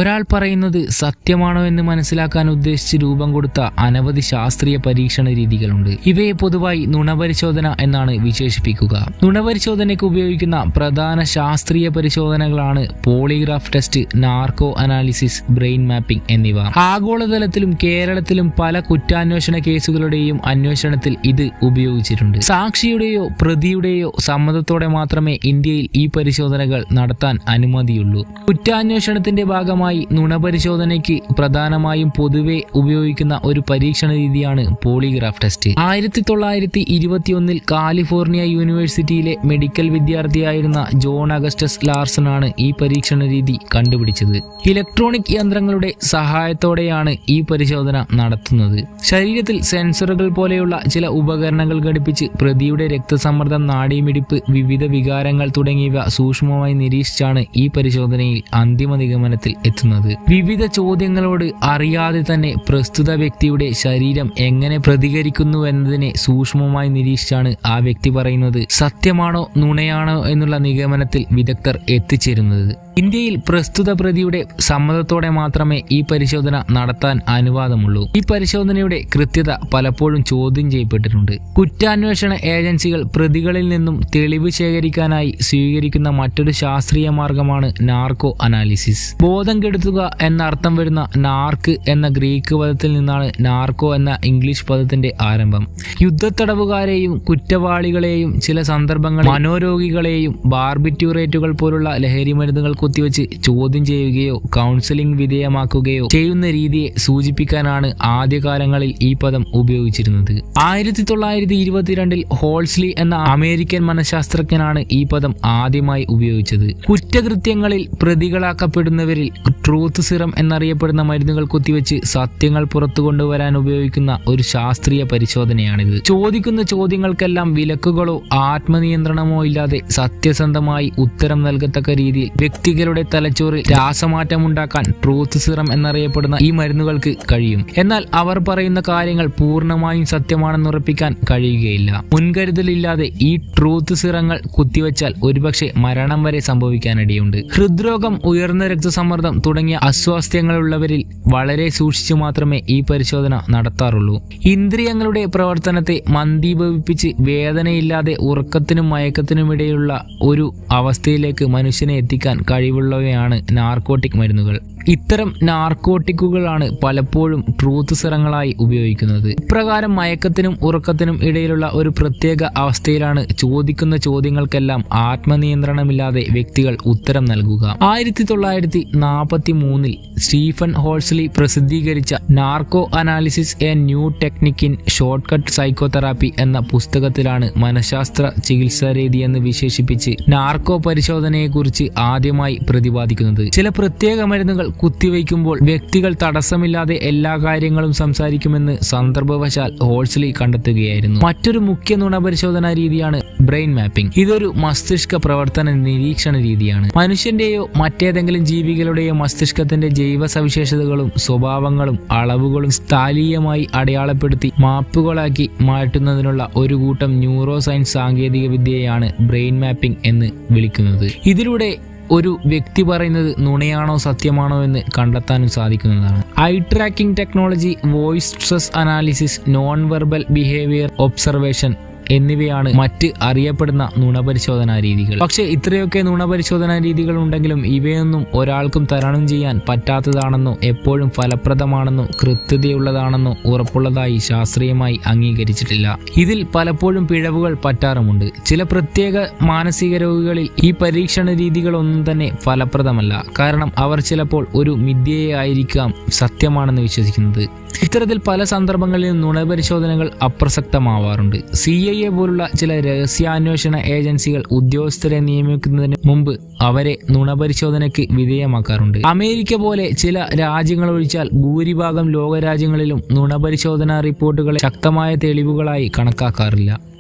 ഒരാൾ പറയുന്നത് സത്യമാണോ എന്ന് മനസ്സിലാക്കാൻ ഉദ്ദേശിച്ച് രൂപം കൊടുത്ത അനവധി ശാസ്ത്രീയ പരീക്ഷണ രീതികളുണ്ട്. ഇവയെ പൊതുവായി നുണപരിശോധന എന്നാണ് വിശേഷിപ്പിക്കുക. നുണപരിശോധനയ്ക്ക് ഉപയോഗിക്കുന്ന പ്രധാന ശാസ്ത്രീയ പരിശോധനകളാണ് polygraph test, narco analysis, brain mapping എന്നിവ. ആഗോളതലത്തിലും കേരളത്തിലും പല കുറ്റാന്വേഷണ കേസുകളുടെയും അന്വേഷണത്തിൽ ഇത് ഉപയോഗിച്ചിട്ടുണ്ട്. സാക്ഷിയുടെയോ പ്രതിയുടെയോ സമ്മതത്തോടെ മാത്രമേ ഇന്ത്യയിൽ ഈ പരിശോധനകൾ നടത്താൻ അനുമതിയുള്ളൂ. കുറ്റാന്വേഷണത്തിന്റെ ഭാഗമായി നുണപരിശോധനയ്ക്ക് പ്രധാനമായും പൊതുവെ ഉപയോഗിക്കുന്ന ഒരു പരീക്ഷണ രീതിയാണ് പോളിഗ്രാഫ് ടെസ്റ്റ്. 1921 കാലിഫോർണിയ യൂണിവേഴ്സിറ്റിയിലെ മെഡിക്കൽ വിദ്യാർത്ഥിയായിരുന്ന ജോൺ അഗസ്റ്റസ് ലാർസൺ ആണ് ഈ പരീക്ഷണ രീതി കണ്ടുപിടിച്ചത്. ഇലക്ട്രോണിക് യന്ത്രങ്ങളുടെ സഹായത്തോടെയാണ് ഈ പരിശോധന നടത്തുന്നത്. ശരീരത്തിൽ സെൻസറുകൾ പോലെയുള്ള ചില ഉപകരണങ്ങൾ ഘടിപ്പിച്ച് പ്രതിയുടെ രക്തസമ്മർദ്ദം, നാഡീമിടിപ്പ്, വിവിധ വികാരങ്ങൾ തുടങ്ങിയവ സൂക്ഷ്മമായി നിരീക്ഷിച്ചാണ് ഈ പരിശോധനയിൽ അന്തിമ നിഗമനത്തിൽ എത്തുന്നത്. വിവിധ ചോദ്യങ്ങളോട് അറിയാതെ തന്നെ പ്രസ്തുത വ്യക്തിയുടെ ശരീരം എങ്ങനെ പ്രതികരിക്കുന്നുവെന്നതിനെ സൂക്ഷ്മമായി നിരീക്ഷിച്ചാണ് ആ വ്യക്തി പറയുന്നത് സത്യമാണോ നുണയാണോ എന്നുള്ള നിഗമനത്തിൽ വിദഗ്ധർ എത്തിച്ചേരുന്നത്. ഇന്ത്യയിൽ പ്രസ്തുത പ്രതിയുടെ സമ്മതത്തോടെ മാത്രമേ ഈ പരിശോധന നടത്താൻ അനുവാദമുള്ളൂ. ഈ പരിശോധനയുടെ കൃത്യത പലപ്പോഴും ചോദ്യം ചെയ്യപ്പെട്ടിട്ടുണ്ട്. കുറ്റാന്വേഷണ ഏജൻസികൾ പ്രതികളിൽ നിന്നും തെളിവ് ശേഖരിക്കാനായി സ്വീകരിക്കുന്ന മറ്റൊരു ശാസ്ത്രീയ മാർഗമാണ് നാർക്കോ അനാലിസിസ്. ബോധം കെടുത്തുക എന്നർത്ഥം വരുന്ന നാർക്ക് എന്ന ഗ്രീക്ക് പദത്തിൽ നിന്നാണ് നാർക്കോ എന്ന ഇംഗ്ലീഷ് പദത്തിന്റെ ആരംഭം. യുദ്ധത്തടവുകാരെയും കുറ്റവാളികളെയും ചില സന്ദർഭങ്ങളിൽ മനോരോഗികളെയും ബാർബിറ്റ്യൂറേറ്റുകൾ പോലുള്ള ലഹരി മരുന്നുകൾ കുത്തിവെച്ച് ചോദ്യം ചെയ്യുകയോ കൗൺസിലിംഗ് വിധേയമാക്കുകയോ ചെയ്യുന്ന രീതിയെ സൂചിപ്പിക്കാനാണ് ആദ്യകാലങ്ങളിൽ ഈ പദം ഉപയോഗിച്ചിരുന്നത്. 1922 ഹോൾസ്ലി എന്ന അമേരിക്കൻ മനഃശാസ്ത്രജ്ഞനാണ് ഈ പദം ആദ്യമായി ഉപയോഗിച്ചത്. കുറ്റകൃത്യങ്ങളിൽ പ്രതികളാക്കപ്പെടുന്നവരിൽ ട്രൂത്ത് സിറം എന്നറിയപ്പെടുന്ന മരുന്നുകൾ കുത്തിവെച്ച് സത്യങ്ങൾ പുറത്തു കൊണ്ടുവരാൻ ഉപയോഗിക്കുന്ന ഒരു ശാസ്ത്രീയ പരിശോധനയാണിത്. ചോദിക്കുന്ന ചോദ്യങ്ങൾക്കെല്ലാം വിലക്കുകളോ ആത്മനിയന്ത്രണമോ ഇല്ലാതെ സത്യസന്ധമായി ഉത്തരം നൽകത്തക്ക രീതിയിൽ വ്യക്തികളുടെ തലച്ചോറിൽ രാസമാറ്റമുണ്ടാക്കാൻ ട്രൂത്ത് സിറം എന്നറിയപ്പെടുന്ന ഈ മരുന്നുകൾക്ക് കഴിയും. എന്നാൽ അവർ പറയുന്ന കാര്യങ്ങൾ പൂർണ്ണമായും സത്യമാണെന്ന് ഉറപ്പിക്കാൻ കഴിയുകയില്ല. മുൻകരുതലില്ലാതെ ഈ ട്രൂത്ത് സിറങ്ങൾ കുത്തിവെച്ചാൽ ഒരുപക്ഷെ മരണം വരെ സംഭവിക്കാനിടയുണ്ട്. ഹൃദ്രോഗം, ഉയർന്ന രക്തസമ്മർദ്ദം തുടങ്ങിയ അസ്വാസ്ഥ്യങ്ങളുള്ളവരിൽ വളരെ സൂക്ഷിച്ചു മാത്രമേ ഈ പരിശോധന നടത്താറുള്ളൂ. ഇന്ദ്രിയങ്ങളുടെ പ്രവർത്തനത്തെ മന്ദീഭവിപ്പിച്ച് വേദനയില്ലാതെ ഉറക്കത്തിനും മയക്കത്തിനുമിടയിലുള്ള ഒരു അവസ്ഥയിലേക്ക് മനുഷ്യനെ എത്തിക്കാൻ കഴിവുള്ളവയാണ് നാർക്കോട്ടിക് മരുന്നുകൾ. ഇത്തരം നാർക്കോട്ടിക്കുകളാണ് പലപ്പോഴും ട്രൂത്ത് സിറങ്ങളായി ഉപയോഗിക്കുന്നത്. ഇപ്രകാരം മയക്കത്തിനും ഉറക്കത്തിനും ഇടയിലുള്ള ഒരു പ്രത്യേക അവസ്ഥയിലാണ് ചോദിക്കുന്ന ചോദ്യങ്ങൾക്കെല്ലാം ആത്മനിയന്ത്രണമില്ലാതെ വ്യക്തികൾ ഉത്തരം നൽകുക. 1943 സ്റ്റീഫൻ ഹോൾസ്ലി പ്രസിദ്ധീകരിച്ച narco analysis A new technique in short cut psychotherapy എന്ന പുസ്തകത്തിലാണ് മനഃശാസ്ത്ര ചികിത്സാ രീതി എന്ന് വിശേഷിപ്പിച്ച് നാർക്കോ പരിശോധനയെക്കുറിച്ച് ആദ്യമായി പ്രതിപാദിക്കുന്നത്. ചില പ്രത്യേക മരുന്നുകൾ കുത്തിവയ്ക്കുമ്പോൾ വ്യക്തികൾ തടസ്സമില്ലാതെ എല്ലാ കാര്യങ്ങളും സംസാരിക്കുമെന്ന് സന്ദർഭവശാൽ ഹോൾസ്ലി കണ്ടെത്തുകയായിരുന്നു. മറ്റൊരു മുഖ്യ നുണപരിശോധനാ രീതിയാണ് ബ്രെയിൻ മാപ്പിംഗ്. ഇതൊരു മസ്തിഷ്ക പ്രവർത്തന നിരീക്ഷണ രീതിയാണ്. മനുഷ്യന്റെയോ മറ്റേതെങ്കിലും ജീവികളുടെയോ മസ്തിഷ്കത്തിന്റെ ജൈവ സവിശേഷതകളും സ്വഭാവങ്ങളും അളവുകളും സ്ഥലീയമായി അടയാളപ്പെടുത്തി മാപ്പുകളാക്കി മാറ്റുന്നതിനുള്ള ഒരു കൂട്ടം ന്യൂറോ സയൻസ് സാങ്കേതിക വിദ്യയാണ് ബ്രെയിൻ മാപ്പിംഗ് എന്ന് വിളിക്കുന്നത്. ഇതിലൂടെ ഒരു വ്യക്തി പറയുന്നത് നുണയാണോ സത്യമാണോ എന്ന് കണ്ടെത്താനും സാധിക്കുന്നതാണ്. I tracking technology, voice stress analysis, non verbal behaviour observation എന്നിവയാണ് മറ്റ് അറിയപ്പെടുന്ന നുണപരിശോധനാ രീതികൾ. പക്ഷേ ഇത്രയൊക്കെ നുണപരിശോധനാ രീതികൾ ഉണ്ടെങ്കിലും ഇവയൊന്നും ഒരാൾക്കും തരണം ചെയ്യാൻ പറ്റാത്തതാണെന്നോ എപ്പോഴും ഫലപ്രദമാണെന്നോ കൃത്യതയുള്ളതാണെന്നോ ഉറപ്പുള്ളതായി ശാസ്ത്രീയമായി അംഗീകരിച്ചിട്ടില്ല. ഇതിൽ പലപ്പോഴും പിഴവുകൾ പറ്റാറുമുണ്ട്. ചില പ്രത്യേക മാനസിക രോഗികളിൽ ഈ പരീക്ഷണ രീതികളൊന്നും തന്നെ ഫലപ്രദമല്ല. കാരണം അവർ ചിലപ്പോൾ ഒരു മിഥ്യയെ ആയിരിക്കാം സത്യമാണെന്ന് വിശ്വസിക്കുന്നത്. ഇത്തരത്തിൽ പല സന്ദർഭങ്ങളിലും നുണപരിശോധനകൾ അപ്രസക്തമാവാറുണ്ട്. CIA പോലുള്ള ചില രഹസ്യാന്വേഷണ ഏജൻസികൾ ഉദ്യോഗസ്ഥരെ നിയമിക്കുന്നതിന് മുമ്പ് അവരെ നുണപരിശോധനയ്ക്ക് വിധേയമാക്കാറുണ്ട്. അമേരിക്ക പോലെ ചില രാജ്യങ്ങൾ ഒഴിച്ചാൽ ഭൂരിഭാഗം ലോകരാജ്യങ്ങളിലും നുണപരിശോധനാ റിപ്പോർട്ടുകളെ ശക്തമായ തെളിവുകളായി കണക്കാക്കാറില്ല.